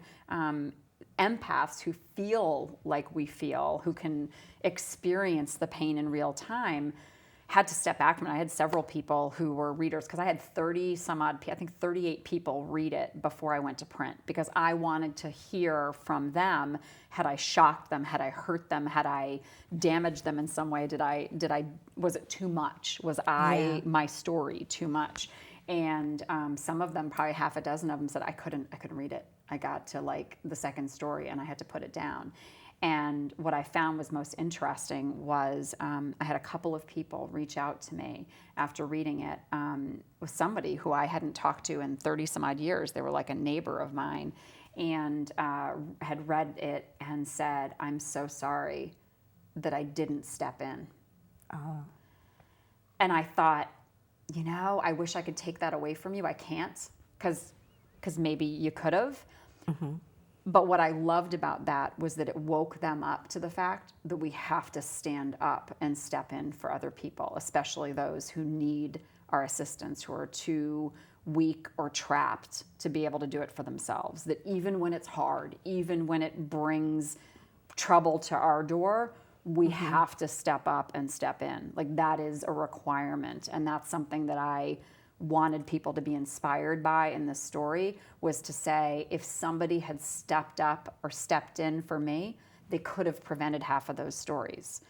empaths who feel like we feel, who can experience the pain in real time, had to step back from it. I had several people who were readers, because I had 30 some odd, I think 38 people read it before I went to print, because I wanted to hear from them. Had I shocked them? Had I hurt them? Had I damaged them in some way? Was it too much? Was my story too much? And some of them, probably half a dozen of them, said I couldn't read it. I got to the second story and I had to put it down. And what I found was most interesting was I had a couple of people reach out to me after reading it with somebody who I hadn't talked to in 30 some odd years. They were like a neighbor of mine, and had read it and said, I'm so sorry that I didn't step in. Oh. And I thought, you know, I wish I could take that away from you. I can't, because maybe you could have. But what I loved about that was that it woke them up to the fact that we have to stand up and step in for other people, especially those who need our assistance, who are too weak or trapped to be able to do it for themselves. That even when it's hard, even when it brings trouble to our door, we have to step up and step in. Like, that is a requirement. And that's something that I wanted people to be inspired by in this story, was to say, if somebody had stepped up or stepped in for me, they could have prevented half of those stories.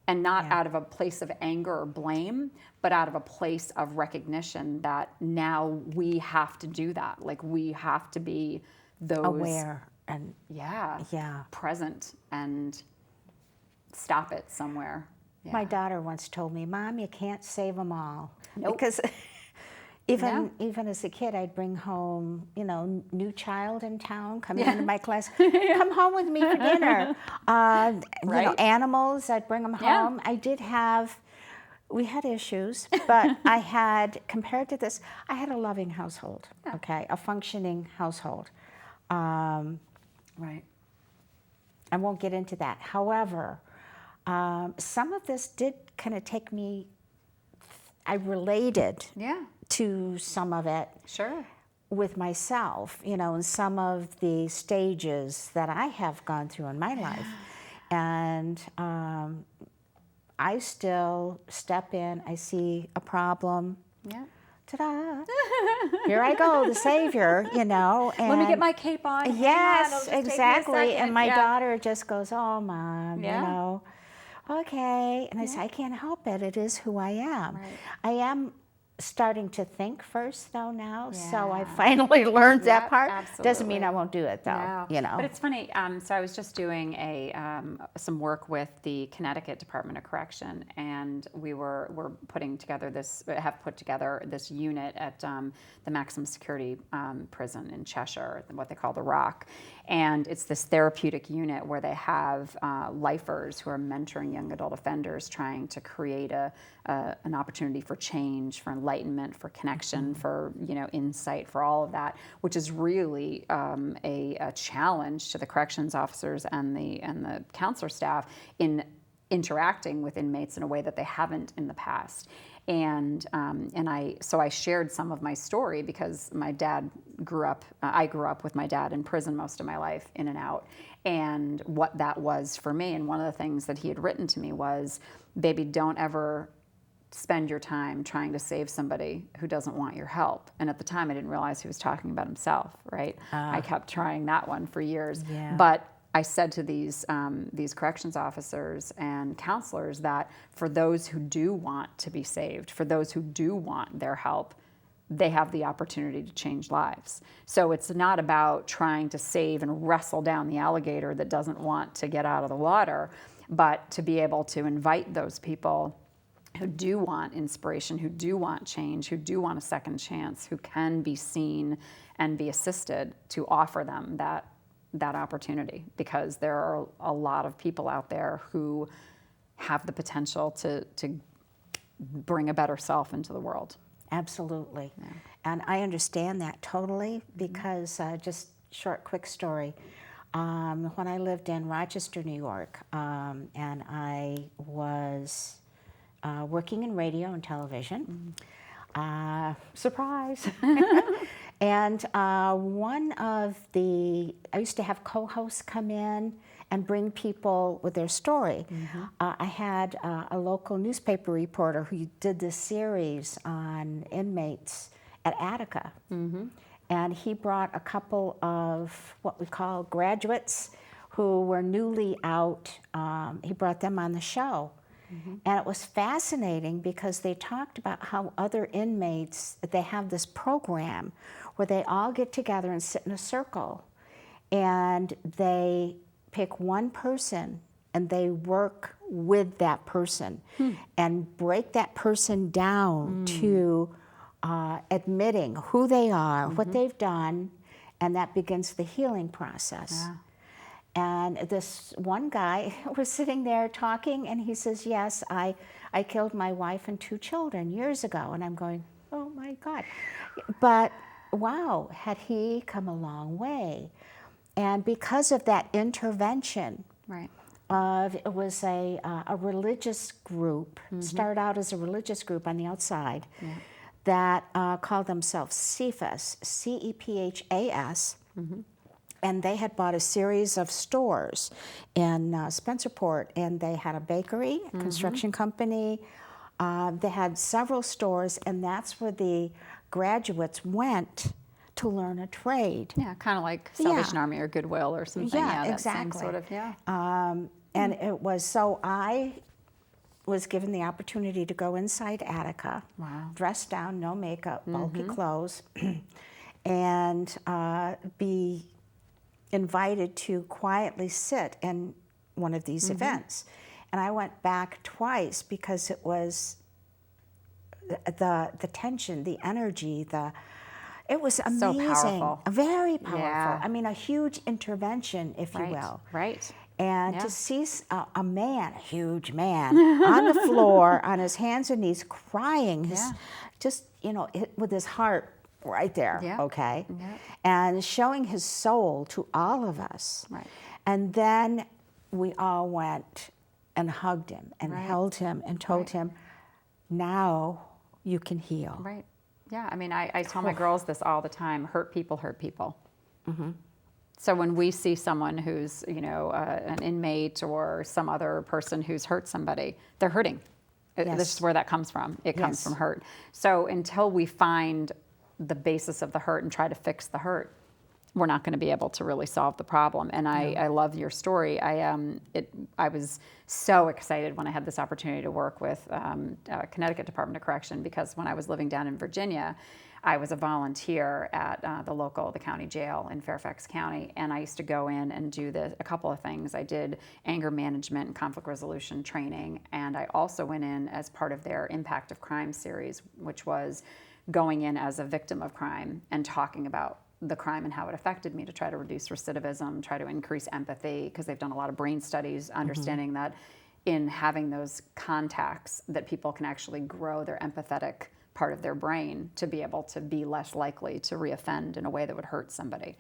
And not out of a place of anger or blame, but out of a place of recognition that now we have to do that. Like, we have to be those Aware and present and stop it somewhere. My daughter once told me, "Mom, you can't save them all." Nope. Because even as a kid, I'd bring home, you know, new child in town, coming into my class, come home with me for dinner. You know, animals, I'd bring them home. We had issues, but I had, compared to this, I had a loving household, a functioning household. Right. I won't get into that. However, some of this did kind of take me, I related to some of it with myself, you know, and some of the stages that I have gone through in my life. And I still step in, I see a problem. Ta-da! Here I go, the savior, you know. And let me get my cape on. Yes, exactly. And my daughter just goes, "Oh, Mom, you know, okay." And I say, "I can't help it. It is who I am." Right. I am starting to think first, though, now. So I finally learned that part. Doesn't mean I won't do it, though. You know. But it's funny. So I was just doing some work with the Connecticut Department of Correction, and we're putting together have put together this unit at the maximum security prison in Cheshire, what they call the Rock. And it's this therapeutic unit where they have lifers who are mentoring young adult offenders, trying to create an opportunity for change, for enlightenment, for connection, for, you know, insight, for all of that, which is really a challenge to the corrections officers and the counselor staff in interacting with inmates in a way that they haven't in the past. And I shared some of my story because my dad I grew up with my dad in prison most of my life, in and out, and what that was for me. And one of the things that he had written to me was, "Baby, don't ever spend your time trying to save somebody who doesn't want your help." And at the time, I didn't realize he was talking about himself, right? I kept trying that one for years. But I said to these corrections officers and counselors that for those who do want to be saved, for those who do want their help, they have the opportunity to change lives. So it's not about trying to save and wrestle down the alligator that doesn't want to get out of the water, but to be able to invite those people who do want inspiration, who do want change, who do want a second chance, who can be seen and be assisted, to offer them that opportunity, because there are a lot of people out there who have the potential to bring a better self into the world. Absolutely. And I understand that totally, because just quick story. When I lived in Rochester, New York, and I was working in radio and television, surprise. And I used to have co-hosts come in and bring people with their story. I had a local newspaper reporter who did this series on inmates at Attica. And he brought a couple of what we call graduates who were newly out. He brought them on the show. And it was fascinating because they talked about how other inmates, they have this program where they all get together and sit in a circle, and they pick one person and they work with that person and break that person down to admitting who they are, what they've done, and that begins the healing process. And this one guy was sitting there talking, and he says, "Yes, I I killed my wife and 2 children years ago. And I'm going, oh my God. But wow, had he come a long way. And because of that intervention, Right. it was a religious group, started out as a religious group on the outside, that called themselves CEPHAS, CEPHAS, and they had bought a series of stores in Spencerport, and they had a bakery, a construction company. They had several stores, and that's where the graduates went to learn a trade. Yeah, kind of like Salvation Army or Goodwill or something. Yeah, that exactly. Same sort of, And it was, so I was given the opportunity to go inside Attica, dressed down, no makeup, bulky clothes, and be invited to quietly sit in one of these events. And I went back twice because it was the tension, the energy, it was amazing. So powerful. Very powerful. Yeah. I mean, a huge intervention, if you will. Right. And to see a man, a huge man, on the floor, on his hands and knees, crying, just, with his heart right there, okay? And showing his soul to all of us. Right. And then we all went and hugged him and held him and told him, now you can heal. Right. Yeah, I mean, I tell my girls this all the time, hurt people hurt people. So when we see someone who's, an inmate or some other person who's hurt somebody, they're hurting. This is where that comes from. It comes from hurt. So until we find the basis of the hurt and try to fix the hurt, we're not going to be able to really solve the problem. And I love your story. I was so excited when I had this opportunity to work with Connecticut Department of Correction, because when I was living down in Virginia, I was a volunteer at the county jail in Fairfax County, and I used to go in and do a couple of things. I did anger management and conflict resolution training, and I also went in as part of their Impact of Crime series, which was going in as a victim of crime and talking about the crime and how it affected me to try to reduce recidivism, try to increase empathy, because they've done a lot of brain studies understanding that in having those contacts that people can actually grow their empathetic part of their brain to be able to be less likely to reoffend in a way that would hurt somebody.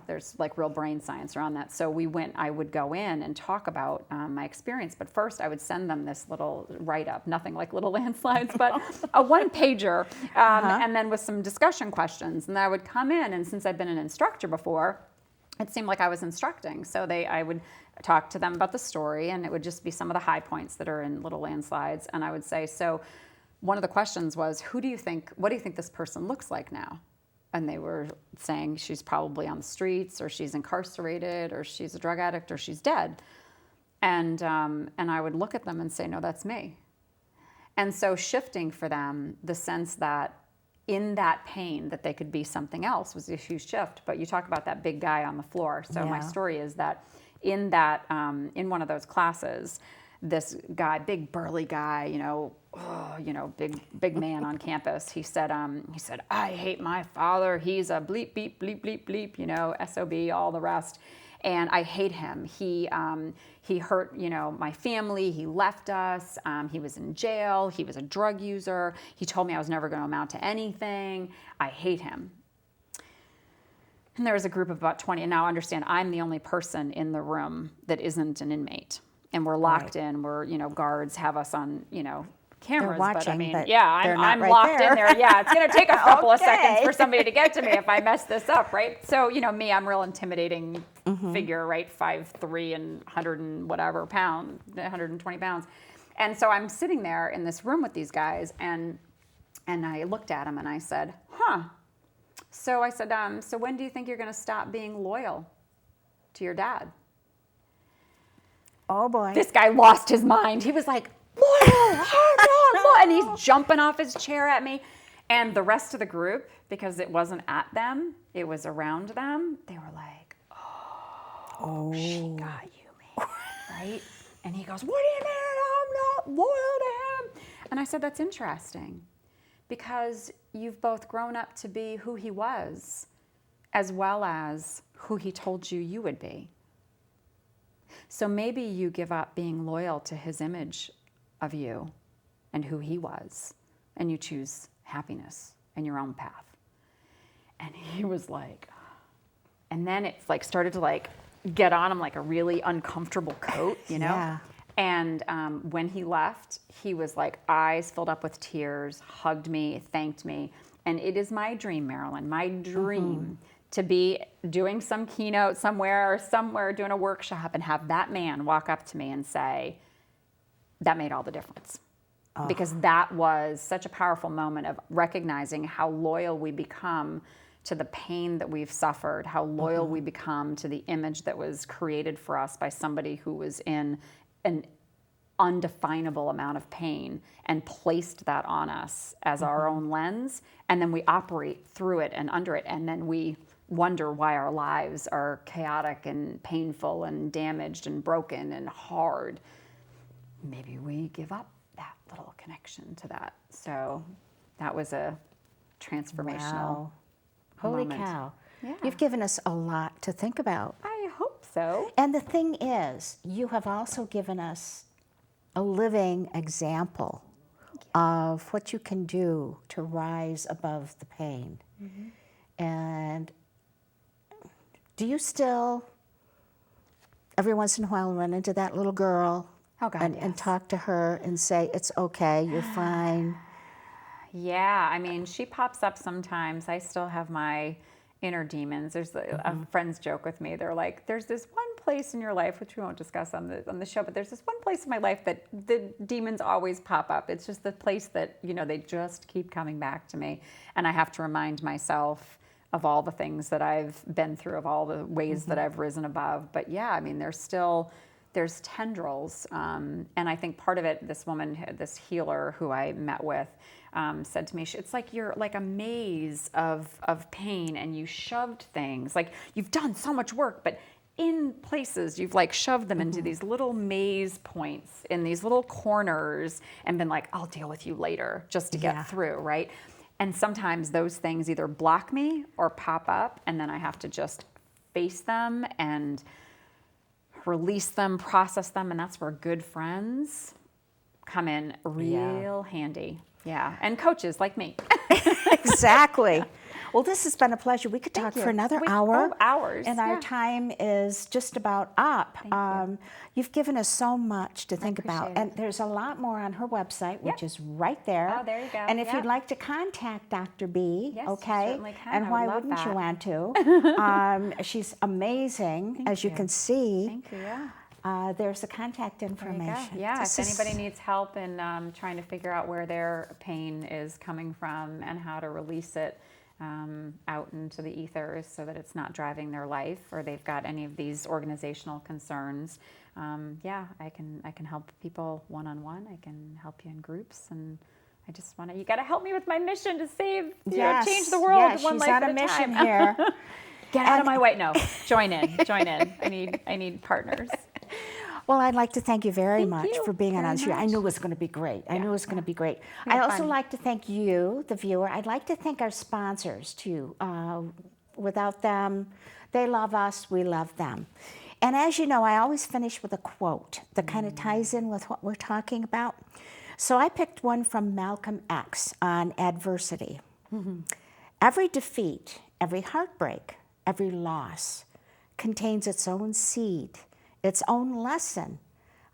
There's like real brain science around that. So I would go in and talk about my experience, but first I would send them this little write-up, nothing like little landslides, but a one-pager, and then with some discussion questions. And I would come in, and since I've been an instructor before, it seemed like I was instructing. So I would talk to them about the story, and it would just be some of the high points that are in little landslides. And I would say, so one of the questions was, what do you think this person looks like now? And they were saying she's probably on the streets, or she's incarcerated, or she's a drug addict, or she's dead. And I would look at them and say, no, that's me. And so shifting for them the sense that in that pain that they could be something else was a huge shift. But you talk about that big guy on the floor. So my story is that in in one of those classes, this guy, big burly guy, big man on campus. He said, I hate my father. He's a bleep, beep, bleep, bleep, bleep, SOB, all the rest. And I hate him. He hurt, my family. He left us. He was in jail. He was a drug user. He told me I was never going to amount to anything. I hate him. And there was a group of about 20. And now understand, I'm the only person in the room that isn't an inmate. And we're locked in. We're, guards have us on, cameras. They're watching, but I mean, but I'm right locked there. in there. Yeah, it's going to take a couple of seconds for somebody to get to me if I mess this up, right? So, me, I'm a real intimidating figure, right? 5'3" and 100 and whatever pound, 120 pounds. And so I'm sitting there in this room with these guys, and I looked at them and I said, So I said, so when do you think you're going to stop being loyal to your dad? Oh boy. This guy lost his mind. He was like, loyal, and he's jumping off his chair at me. And the rest of the group, because it wasn't at them, it was around them, they were like, oh. She got you, man, right? And he goes, what do you mean I'm not loyal to him? And I said, that's interesting, because you've both grown up to be who he was, as well as who he told you you would be. So maybe you give up being loyal to his image of you and who he was, and you choose happiness and your own path. And he was like, and then it's like started to like get on him like a really uncomfortable coat, you know? Yeah. And when he left, he was like eyes filled up with tears, hugged me, thanked me. And it is my dream, Marilyn, my dream to be doing some keynote somewhere doing a workshop and have that man walk up to me and say, that made all the difference. Because that was such a powerful moment of recognizing how loyal we become to the pain that we've suffered, how loyal we become to the image that was created for us by somebody who was in an undefinable amount of pain and placed that on us as our own lens. And then we operate through it and under it. And then we wonder why our lives are chaotic and painful and damaged and broken and hard. Maybe we give up that little connection to that. So that was a transformational Wow. Holy moment. cow. Yeah. You've given us a lot to think about. I hope so. And the thing is, you have also given us a living example of what you can do to rise above the pain. And do you still, every once in a while, run into that little girl Oh, God, and yes. talk to her and say, it's okay, you're fine? Yeah, I mean, she pops up sometimes. I still have my inner demons. There's friends joke with me. They're like, there's this one place in your life, which we won't discuss on the show, but there's this one place in my life that the demons always pop up. It's just the place that, you know, they just keep coming back to me. And I have to remind myself of all the things that I've been through, of all the ways that I've risen above. But yeah, I mean, there's tendrils. And I think part of it, this woman, this healer who I met with, said to me, it's like you're like a maze of pain and you shoved things. Like you've done so much work, but in places you've like shoved them into these little maze points in these little corners and been like, I'll deal with you later just to get through, right? And sometimes those things either block me or pop up, and then I have to just face them and release them, process them, and that's where good friends come in real handy. Yeah, and coaches like me. Exactly. Well, this has been a pleasure. We could talk for another hour. Hours. And our time is just about up. You've given us so much to think about. appreciate And there's a lot more on her website, which is right there. Oh, there you go. And if Yep. you'd like to contact Dr. B, Yes, okay? certainly can. And I why would love wouldn't you that. want to? She's amazing, as you can see. Thank you, yeah. There's the contact There you go. information. Yeah, This if is- anybody needs help in trying to figure out where their pain is coming from and how to release it out into the ethers so that it's not driving their life, or they've got any of these organizational concerns, yeah, I can help people one-on-one. I can help you in groups, and I just want to. You got to help me with my mission to save, change the world one life at a time. She's on a mission here. Get out of my way. No, join in. I need partners. Well, I'd like to thank you very Thank much you for being on very our show. I much. knew it was going to be great. I knew it was going to be great. We had I also fun. like to thank you, the viewer. I'd like to thank our sponsors, too. Without them, they love us, we love them. And as you know, I always finish with a quote that kind of ties in with what we're talking about. So I picked one from Malcolm X on adversity. Every defeat, every heartbreak, every loss contains its own seed, its own lesson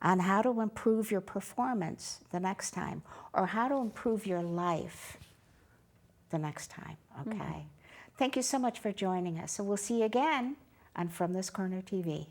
on how to improve your performance the next time, or how to improve your life the next time, okay? Thank you so much for joining us. So we'll see you again on From This Corner TV.